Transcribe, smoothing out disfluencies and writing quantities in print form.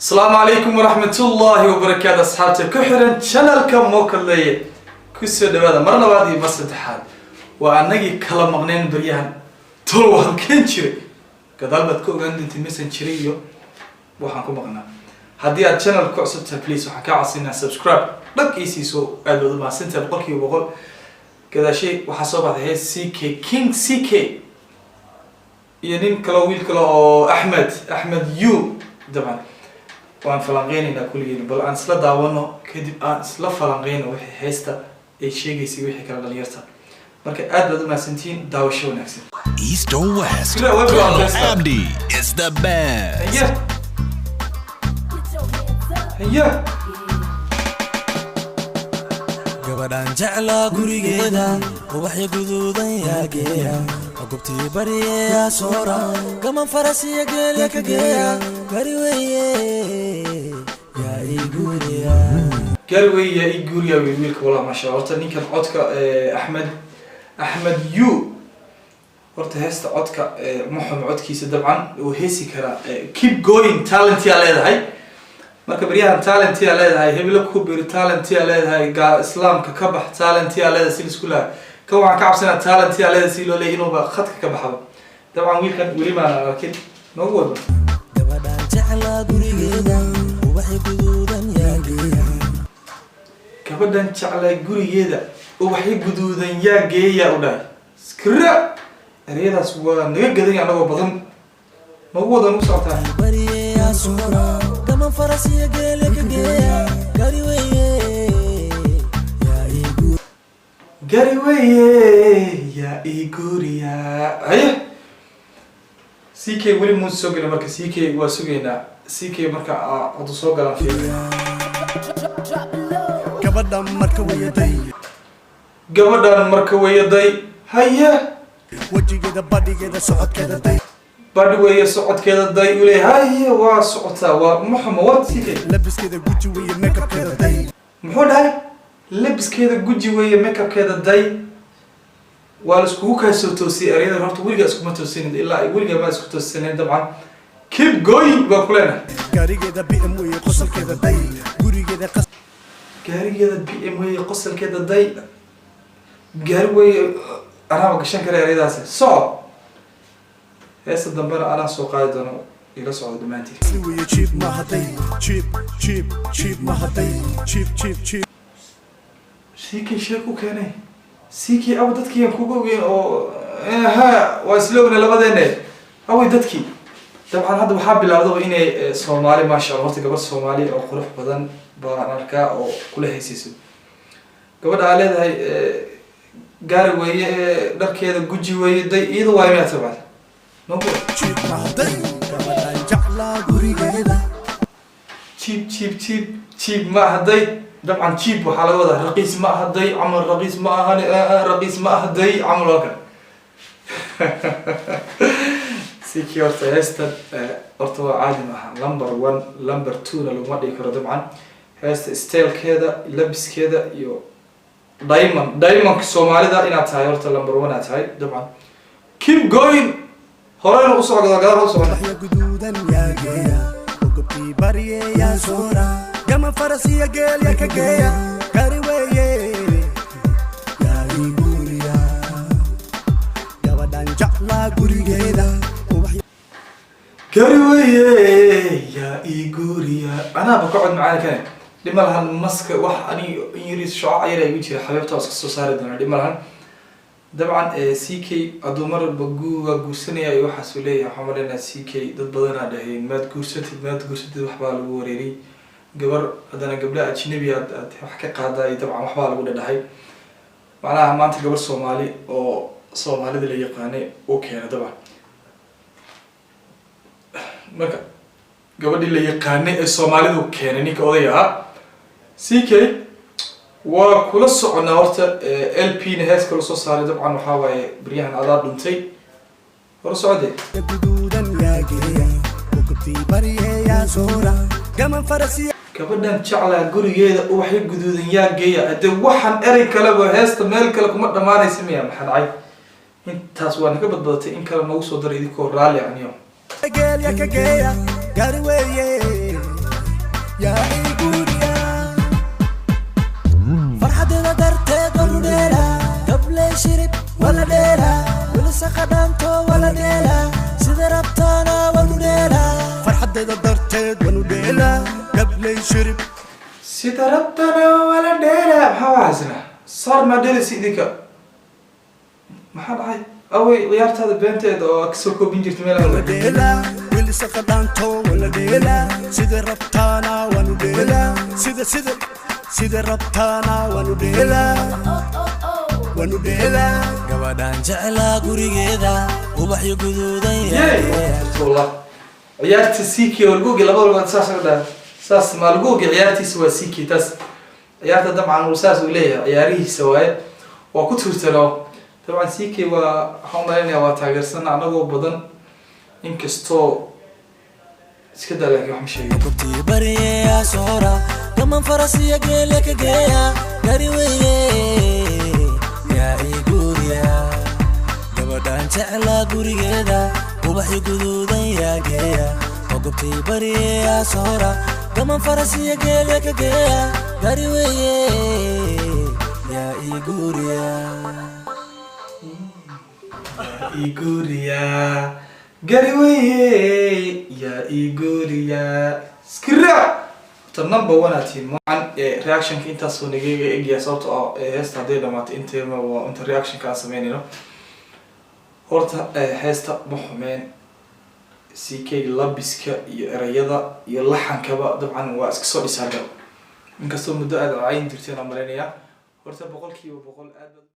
السلام عليكم ورحمة الله وبركاته أصحابتي كحرن channel كم موكلية كسر هذا مرة بعدي مسد حال وأنجي كلام مغنين بريان طلوع كنشري كذا بتكون عندي تمسن شريو وحنكون مغنى هدي channel كوسبتها بليز وحكي عصينا سبسكرايب لك إيسي سو أدو ما سنت بقولي وبقول كذا شيء وحسب هذا سي كي كينج سي كي يعني كلاويل كلا أحمد يو طبعا وأن فلانغيننا كل يوم بل أن سلا داونا كدب أن سلا فلانغينا وحي حيستا أي شيء يسوي وحي كلا ليرتا مركا أد بدو ما سنتين داوشوا نفسي East or West, Colonel Abdi is the best. هيا gabadhan jeclaa gurigeeda ubaxyo guduudan yaa geeya gobtii bariyaa soora gaman farasiya geelya ka geeya gari weeye yaa ii guuriya قالوا يا إيجوريا ويلك والله ما شاء الله تاني كان عودك أحمد يو ورت هست عودك محمد عودك طبعا وهيسي كرا keep going talent يا لهذا هاي ما كبريها talent يا لهذا هاي هبلك كبر talent يا لهذا هاي قا إسلام ككبح talent يا لهذا سيلس كلها كوع كعب سنة talent يا لهذا سيلو ليه إنه بخطك كبحه طبعا ويل كان ولي ما لكن موجود gabadhan jeclaa gurigeeda ubaxyo guduudan yaa geeya gabadhan jeclaa gurigeeda ubaxyo guduudan yaa geeya u dhahay skra ereyadaas waa naga gadan anagoo badan nagu wadan u socotaa bariyaa soora gaman farasiya geelya ka geeya gari weeye yaa ii guuriya gari weeye yaa ii guuriya haye CK weli muu soo gelin marka CK waa sugaynaa CK marka haduu soo galaan fiiriya gabadhan marka wayaday haye wajigeeda badhigeeda socodkeeda day badhi weeye socodkeeda day u leeyahay haye waa socotaa waa muxama waa CK labiskeeda guji weeye makeupkeeda day muxuu dhahay labiskeeda guji weeye makeupkeeda day waa la iskugu kaasoo toosiyay ereyada horta weligaa iskuma toosinin ilaa ay weligaa ma isku toosinayn dabcan keep going baa ku leenahay gaarigeeda BM weeye qosolkeeda day gurigeeda gaarigeeda BM weeye qosolkeeda day gaari weeye anaa gashan kara ereyadaasi soco heesta dambena anaa soo qaadi doono ila socdo dhammaantiin weeye cheap ma haday cheap ma haday cheap CK sheek u keenay CK abu dadkii aan kugu ogeyn oo ha waa isloogna labadeena away dadkii dabcan hadda waxaa bilaawday inay Soomaali ma sha Allah horta gabar Soomaali oo qurux badan baan arkaa oo kula heesayso gabadha ay leedahay gaari weeye dharkeeda guji weeye day iyadu waa imay tabad noqo cheap ma haday gabadhan jeclaa gurigeeda cheap ma haday طبعا cheap وحا laga wadaa raqiis ma haday amal raqiis ma ahan raqiis ma haday amal halkan CK horta heesta horta waa caadi maaha number 1 number 2 na laguma dhigi karo dabcan heesta stylekeeda labiskeeda iyo diamond Soomaalida inaad tahay horta number 1 aad tahay dabcan keep going horena u socdo gadaal u socdo guduudan yaa geeya gobtii bariyaa soora gaman farasiya geelya ka geeya gari weeye yaa ii guuriya gabadhan jeclaa gurigeeda gari weeye yaa ii guuriya anaa ba kacod macaan kane dhima lahan maska wax ani ingiriis shucac yar ay jira xabeebta iska soo saari doona dhima lahan dabcan CK adumar baguuga guursanaya iyo waxa soo leeyahay waxa marina CK dad badan ah dhahayn maad guursatid wax baa lagu wareeray gabar hadana gabdha ajnabi aad wax ka qaaday dabcan wax baa lagu dhadhahay macnaha maanta gabar Soomaali oo Soomaalida la yaqaanay oo keenay dabcan marka gabadhii la yaqaanay ee Soomaalidu keenay ninka odayga CK waa kula soconaa horta LP na hees kala soo saaray dabcan waxa waaye bariyahan adaa dhuntay hor socday guduudan yaa geeya gobtii bariyaa soora gaman farasiya gabadhan jeclaa gurigeeda ubaxyo guduudan yaa geeya hadee waxaan erey kaleba heesta meel kale kuma dhamaanaysa miya maxaa dhacay intaas waa naga badbadatay in kale nagu soo daray idinkoo raalli aniyo geelya ka geeya gari weeye يا إيجوريا فرحتنا درتك ونوديلا قبل شرب ولا ديلا ولسه خدمته ولا ديلا سيدي ربطانا ونوديلا فرحتنا درتك ونوديلا قبل شرب سيدي ربطانا ولا ديلا محاوازنا صار ما ديلا سيديك محاد عاي أوي غيرت هذا بنتي أو أكسوكو بنجرت ميلا ولا ديلا ولسه خدمته ولا ديلا سيدي ربطانا ونوديلا سيدي ربطانا ونوديلا ونوديلا gabadhan jeclaa gurigeeda ubaxyo guduudan yahay والله ciyaarta siiki oo lagu gilaba walba saas ma lagu ciyaartiisa waa siiki taas ciyaarta dabcan uu saas u leeyahay ciyaarihiisa waa ku turtalo dabcan siiki waa xoomaynaya waa taageersan anagoo badan inkastoo iska dalay wax masheeyo gobtii bariya soora kaman farasiya geele ka geeya gari weeye ya Iguriya gabadhan jeclaa gurigeeda ubaxyo guduudan yaa geeya gobtii bariya soora kaman farasiya geele ka geeya gari weeye ya Iguriya Iguriya Gariweye ya Iguriya skira ta number 1 team man reaction ka inta soo nigayga eegaya sababtoo ah heesta haday dhamaatay inteema waa inta reaction ka sameynayno horta heesta muxmeen CK labiska iyo erayada iyo laxankaba dabcan waa iska soo dhisaaga inkastoo muddo aad cayn jirteen aan maleynaya horta 100% aad